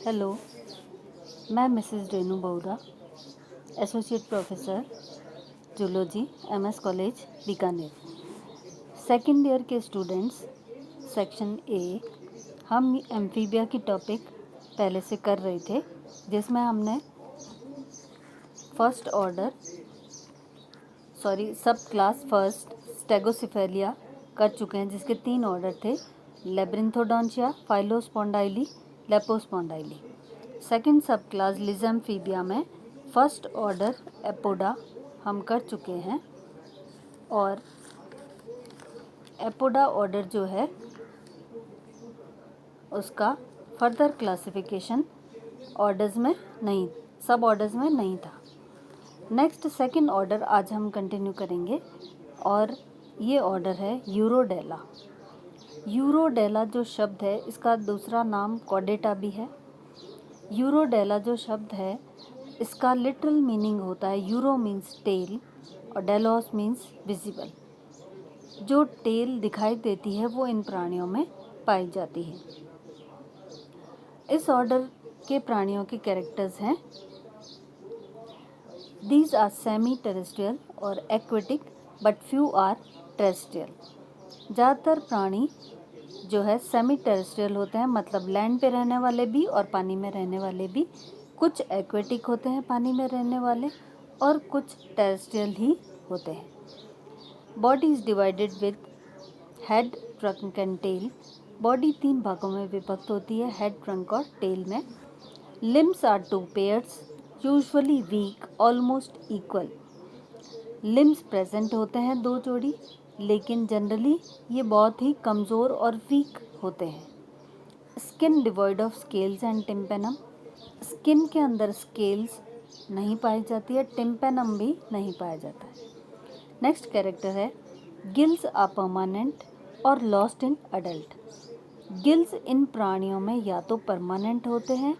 Hello, मैं Mrs Renu बहुरा, associate professor zoology, MS college Bikaner. Second year के स्टूडेंट्स, सेक्शन ए, हम एम्फीबिया की टॉपिक पहले से कर रहे थे, जिसमें हमने सब क्लास फर्स्ट स्टेगोसिफेलिया कर चुके हैं, जिसके 3 ऑर्डर थे: लेब्रिंथोडोंटिया, फाइलोस्पोंडाइली, लेपोस्पोंडाइली। सेकंड सब क्लास लिज़ेम्फीबिया में फर्स्ट ऑर्डर एपोडा हम कर चुके हैं, और एपोडा ऑर्डर जो है उसका फर्दर क्लासिफिकेशन ऑर्डर्स में नहीं, सब ऑर्डर्स में नहीं था। नेक्स्ट सेकंड ऑर्डर आज हम कंटिन्यू करेंगे, और ये ऑर्डर है यूरोडेला। यूरोडेला जो शब्द है, इसका दूसरा नाम कॉर्डेटा भी है। यूरोडेला जो शब्द है, इसका लिटरल मीनिंग होता है, यूरो मीन्स टेल और डेलोस मीन्स विजिबल। जो टेल दिखाई देती है वो इन प्राणियों में पाई जाती है। इस ऑर्डर के प्राणियों के कैरेक्टर्स हैं: These are semi-terrestrial और aquatic but few are terrestrial। ज़्यादातर प्राणी जो है सेमी टेरेस्ट्रियल होते हैं, मतलब लैंड पे रहने वाले भी और पानी में रहने वाले भी। कुछ एक्वेटिक होते हैं पानी में रहने वाले, और कुछ टेरेस्ट्रियल ही होते हैं। Body is divided with head, trunk and tail. Body 3 भागों में विभक्त होती है, हेड, ट्रंक और टेल में। Limbs are 2 pairs, usually weak, almost equal. Limbs present होते हैं 2 जोड़ी, लेकिन जनरली ये बहुत ही कमज़ोर और वीक होते हैं। Skin devoid of scales and tympanum. Skin के अंदर स्केल्स नहीं पाई जाती है, टिम्पेनम भी नहीं पाया जाता है। नेक्स्ट कैरेक्टर है गिल्स आर परमानेंट और lost in adult. Gills in प्राणियों में या तो परमानेंट होते हैं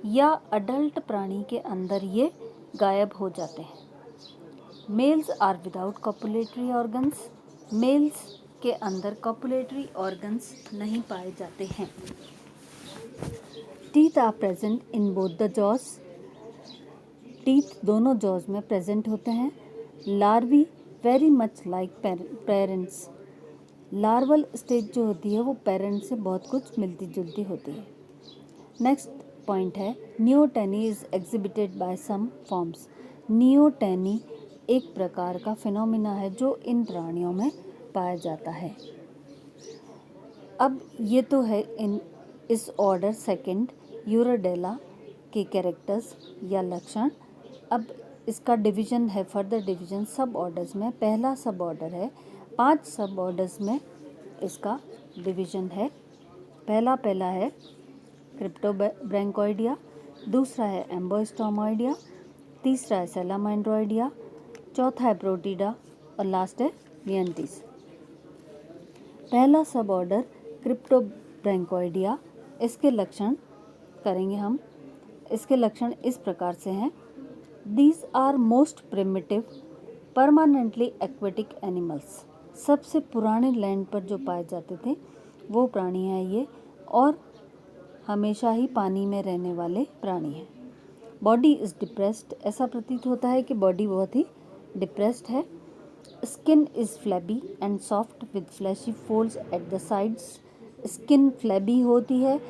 या अडल्ट प्राणी के अंदर ये गायब हो जाते हैं। Males are without copulatory organs. Males के अंदर कॉपुलेटरी ऑर्गन्स नहीं पाए जाते हैं। Teeth are present in both the jaws. Teeth दोनों जॉज में प्रेजेंट होते हैं। Larvae very much like parents. Larval stage जो होती है वो पेरेंट्स से बहुत कुछ मिलती जुलती होती है। नेक्स्ट पॉइंट है neoteny is exhibited by some forms. Neoteny एक प्रकार का फिनोमिना है जो इन प्राणियों में पाया जाता है। अब ये तो है इस ऑर्डर सेकंड यूरोडेला के कैरेक्टर्स या लक्षण। अब इसका डिवीज़न है, फर्दर डिवीज़न सब ऑर्डर्स में। पहला सब ऑर्डर है, 5 सब ऑर्डर्स में इसका डिवीज़न है। पहला है क्रिप्टोब्रैंकोइडिया, दूसरा है एम्बोस्टोमोइडिया, तीसरा है सैलामाइंड्रोइडिया, चौथा है प्रोटीडा और लास्ट है लियंटीज। पहला सब ऑर्डर क्रिप्टोब्रैंकोइडिया, इसके लक्षण करेंगे हम। इसके लक्षण इस प्रकार से हैं: these are most primitive permanently aquatic animals. सबसे पुराने लैंड पर जो पाए जाते थे वो प्राणी हैं ये, और हमेशा ही पानी में रहने वाले प्राणी हैं। बॉडी इज़ डिप्रेस्ड, ऐसा प्रतीत होता है कि बॉडी बहुत ही डिप्रेस्ड है। Skin is flabby and soft with fleshy folds at the sides. Skin flabby होती है,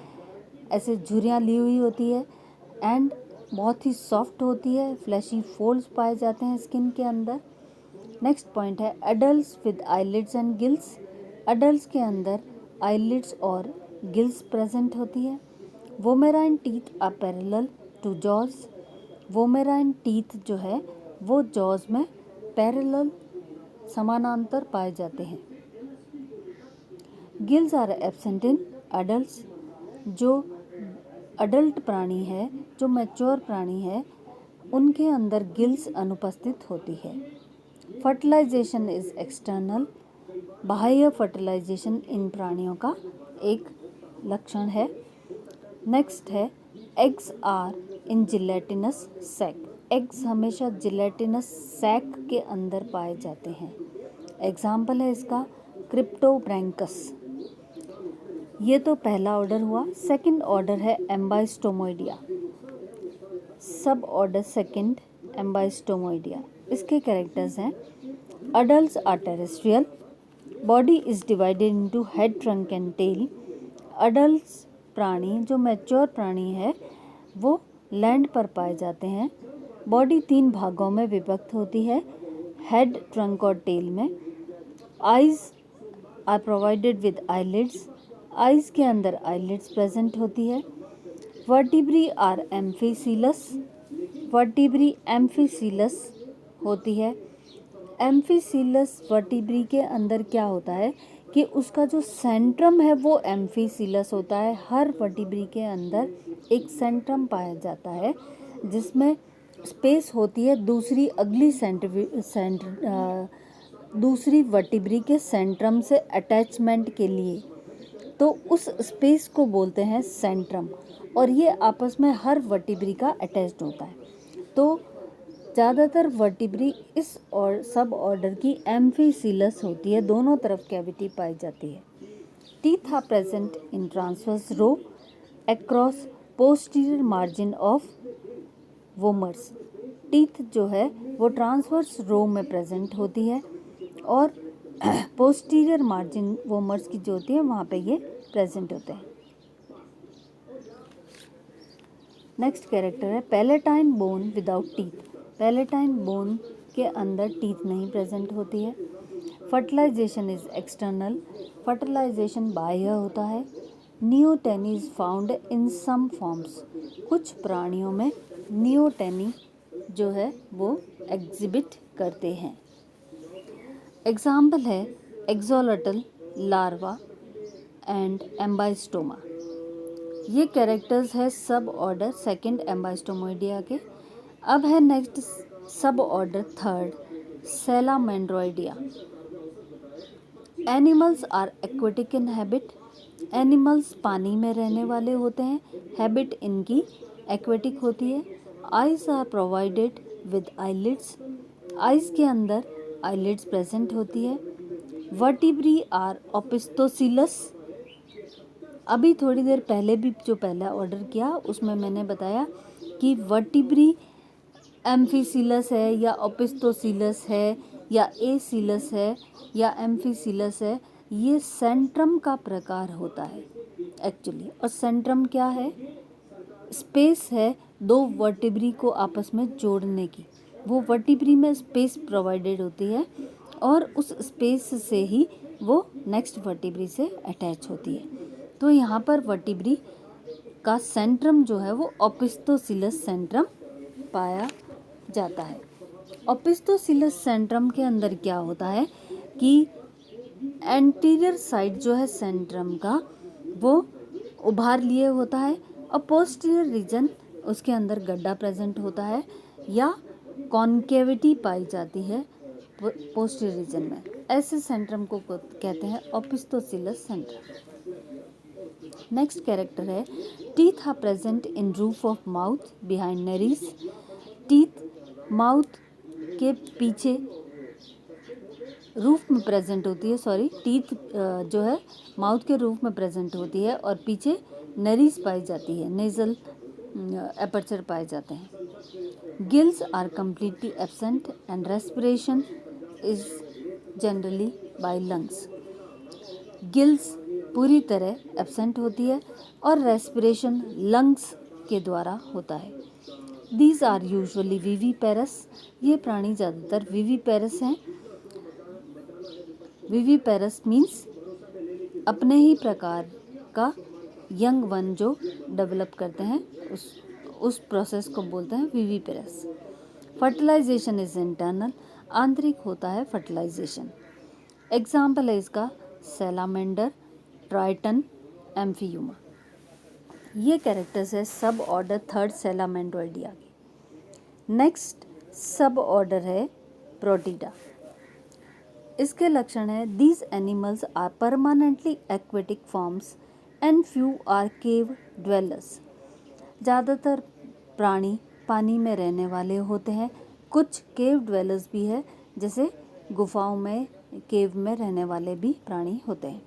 ऐसे झुर्रियाँ ली हुई होती है, एंड बहुत ही सॉफ्ट होती है, फ्लैशी फोल्ड्स पाए जाते हैं स्किन के अंदर। नेक्स्ट पॉइंट है adults with eyelids and gills. Adults के अंदर आईलिड्स और गिल्स प्रेजेंट होती है। Vomerine teeth are parallel to jaws. Vomerine teeth जो है वो जॉज में पैरेलल समानांतर पाए जाते हैं। Gills are absent in adults. जो अडल्ट प्राणी है, जो मैच्योर प्राणी है, उनके अंदर गिल्स अनुपस्थित होती है। Fertilisation is external. बाह्य फर्टिलाइजेशन इन प्राणियों का एक लक्षण है। नेक्स्ट है eggs are in gelatinous sac. Eggs हमेशा जिलेटिनस सैक के अंदर पाए जाते हैं। एग्जाम्पल है इसका क्रिप्टोब्रैंकस। ये तो पहला ऑर्डर हुआ। सेकंड ऑर्डर है एम्बाइस्टोमोइडिया, सब ऑर्डर सेकंड एम्बाइस्टोमोइडिया। इसके कैरेक्टर्स हैं adults are terrestrial, body is divided into head, trunk and tail. Adults प्राणी जो मैच्योर प्राणी है वो लैंड पर पाए जाते हैं। बॉडी 3 भागों में विभक्त होती है, हेड, ट्रंक और टेल में। Eyes are provided with eyelids, eyes के अंदर आईलिड्स प्रेजेंट होती है। Vertebrae are amphicoelous, vertebrae amphicoelous होती है। एम्फीसीलस वर्टिब्री के अंदर क्या होता है कि उसका जो सेंट्रम है वो एम्फीसीलस होता है। हर वर्टिब्री के अंदर एक सेंट्रम पाया जाता है जिसमें स्पेस होती है दूसरी अगली दूसरी वर्टिब्री के सेंट्रम से अटैचमेंट के लिए, तो उस स्पेस को बोलते हैं सेंट्रम, और ये आपस में हर वर्टिब्री का अटैच्ड होता है। तो ज़्यादातर वर्टिब्री इस और सब ऑर्डर की एम्फीसीलस होती है, दोनों तरफ कैविटी पाई जाती है। Teeth are present in transverse row across posterior margin of vomers. Teeth जो है वो ट्रांसवर्स रो में प्रेजेंट होती है और पोस्टीरियर मार्जिन वोमर्स की जो होती है वहाँ पे ये प्रेजेंट होते हैं। नेक्स्ट कैरेक्टर है palatine bone without teeth. Palatine bone के अंदर टीथ नहीं प्रेजेंट होती है। फर्टिलाइजेशन इज एक्सटर्नल, फर्टिलाइजेशन बाह्य होता है। Neoteny is found in some forms, कुछ प्राणियों में नियोटेनी जो है वो एग्जिबिट करते हैं। एग्जाम्पल है एक्सोलटल, लार्वा एंड एम्बाइस्टोमा। ये कैरेक्टर्स है सब ऑर्डर सेकंड एम्बाइस्टोमोइडिया के। अब है next suborder third Salamandroidea. Animals are aquatic in habit, animals पानी में रहने वाले होते हैं, हैबिट इनकी एक्वेटिक होती है। Eyes are provided with eyelids, eyes के अंदर आईलिड्स प्रेजेंट होती है। वर्टिब्री आर ओपिस्टोसिलस, अभी थोड़ी देर पहले भी जो पहला ऑर्डर किया उसमें मैंने बताया कि वर्टिब्री एम्फीसीलस है या ओपिस्टोसिलस है या एसीलस है या एम्फीसीलस है, ये सेंट्रम का प्रकार होता है एक्चुअली। और सेंट्रम क्या है? स्पेस है दो वर्टिब्री को आपस में जोड़ने की, वो वर्टिब्री में स्पेस प्रोवाइडेड होती है और उस स्पेस से ही वो नेक्स्ट वर्टिब्री से अटैच होती है। तो यहाँ पर वर्टिब्री का सेंट्रम जो है वो ओपिस्टोसिलस सेंट्रम पाया जाता है। ओपिस्टोसिलस सेंट्रम के अंदर क्या होता है कि एंटीरियर साइड जो है सेंट्रम का वो उभार लिए होता है और पोस्टीरियर रीजन उसके अंदर गड्ढा प्रेजेंट होता है या कॉन्केविटी पाई जाती है पोस्टीरियर रीजन में। ऐसे सेंट्रम को कहते हैं ओपिस्टोसिलस सेंट्रम। नेक्स्ट कैरेक्टर है teeth are present in roof of mouth behind nares. Teeth mouth के पीछे रूफ में प्रेजेंट होती है, टीथ जो है माउथ के रूफ में प्रेजेंट होती है और पीछे नरीज पाई जाती है, नेजल एपर्चर पाए जाते हैं। Gills are completely absent and respiration is generally by lungs. Gills पूरी तरह एब्सेंट होती है और रेस्पिरेशन लंग्स के द्वारा होता है। दीज आर यूजुअली विविपेरस, ये प्राणी ज़्यादातर विविपेरस हैं। विविपेरस मीन्स अपने ही प्रकार का यंग वन जो डेवलप करते हैं उस प्रोसेस को बोलते हैं विविपेरस। फर्टिलाइजेशन इज इंटरनल, आंतरिक होता है फर्टिलाइजेशन। एग्जाम्पल है इसका सैलामेंडर, ट्राइटन, एम्फियूमा। ये कैरेक्टर्स है सब ऑर्डर थर्ड सैलामेंड्रोइडिया के। नेक्स्ट सब ऑर्डर है प्रोटीडा। इसके लक्षण है these animals are permanently aquatic forms and few are cave dwellers. ज़्यादातर प्राणी पानी में रहने वाले होते हैं, कुछ केव ड्वेलर्स भी है, जैसे गुफाओं में केव में रहने वाले भी प्राणी होते हैं।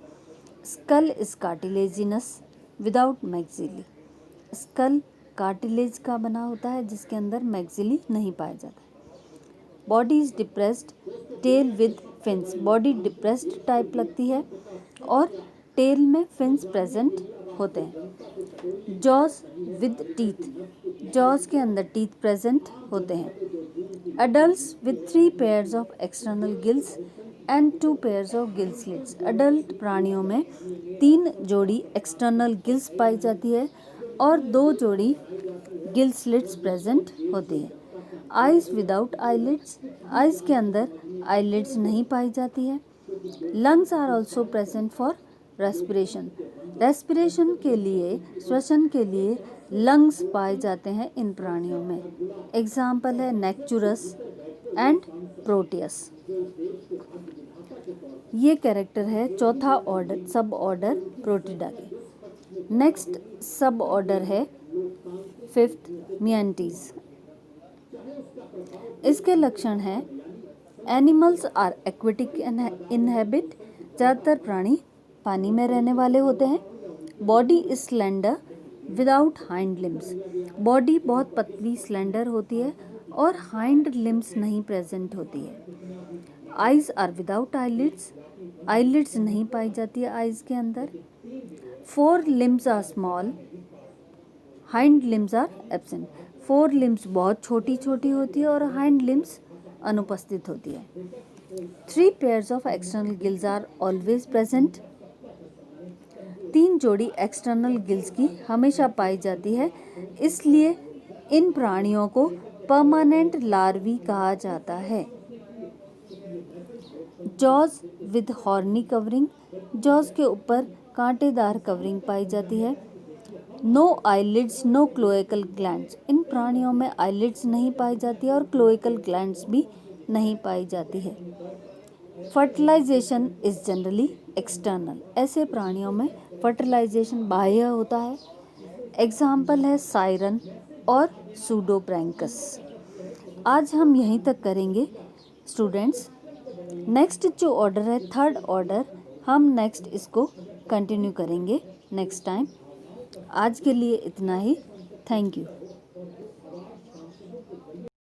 Skull is cartilaginous without maxillae. Skull cartilage का बना होता है जिसके अंदर मैक्सिली नहीं पाया जाता। Body is depressed, tail with fins. Body depressed type लगती है और टेल में फिन्स प्रेजेंट होते हैं। जॉज विद टीथ, जॉज के अंदर टीथ प्रेजेंट होते हैं। Adults with 3 pairs of external gills and 2 pairs of gill slits. Adult प्राणियों में 3 जोड़ी एक्सटर्नल गिल्स पाई जाती है और 2 जोड़ी गिल स्लिट्स प्रेजेंट होती है। आइज विदाउट आईलिड्स, आइज के अंदर आईलिड्स नहीं पाई जाती है। Lungs are also present for respiration, respiration के लिए, श्वसन के लिए लंग्स पाए जाते हैं इन प्राणियों में। एग्जाम्पल है नेक्चुरस एंड प्रोटियस। ये कैरेक्टर है चौथा ऑर्डर, सब ऑर्डर प्रोटिडा के। नेक्स्ट सब ऑर्डर है 5th मियंटीज। इसके लक्षण हैं एनिमल्स आर एक्वेटिक इनहेबिट, ज़्यादातर प्राणी पानी में रहने वाले होते हैं। Body is slender without hind limbs, body बहुत पतली स्लेंडर होती है और हाइंड लिम्स नहीं प्रेजेंट होती है। Eyes are without eyelids, eyelids नहीं पाई जाती है आइज के अंदर। 4 limbs are small, hind limbs are absent. 4 limbs बहुत छोटी छोटी होती है और हाइंड लिम्स अनुपस्थित होती है। 3 pairs of external gills are always present, 3 जोड़ी एक्सटर्नल गिल्स की हमेशा पाई जाती है, इसलिए इन प्राणियों को परमानेंट लार्वी कहा जाता है। Jaws with horny covering, jaws के ऊपर कांटेदार कवरिंग पाई जाती है। No eyelids, no cloacal glands, इन प्राणियों में आईलिड्स नहीं पाई जाती है और क्लोएकल ग्लैंड्स भी नहीं पाई जाती है। फर्टिलाइजेशन इज जनरली एक्सटर्नल, ऐसे प्राणियों में फर्टिलाइजेशन बाह्य होता है। एग्जाम्पल है सायरन और सूडोब्रैंकस। आज हम यहीं तक करेंगे स्टूडेंट्स। नेक्स्ट जो ऑर्डर है 3rd ऑर्डर, हम नेक्स्ट इसको कंटिन्यू करेंगे नेक्स्ट टाइम। आज के लिए इतना ही। Thank you.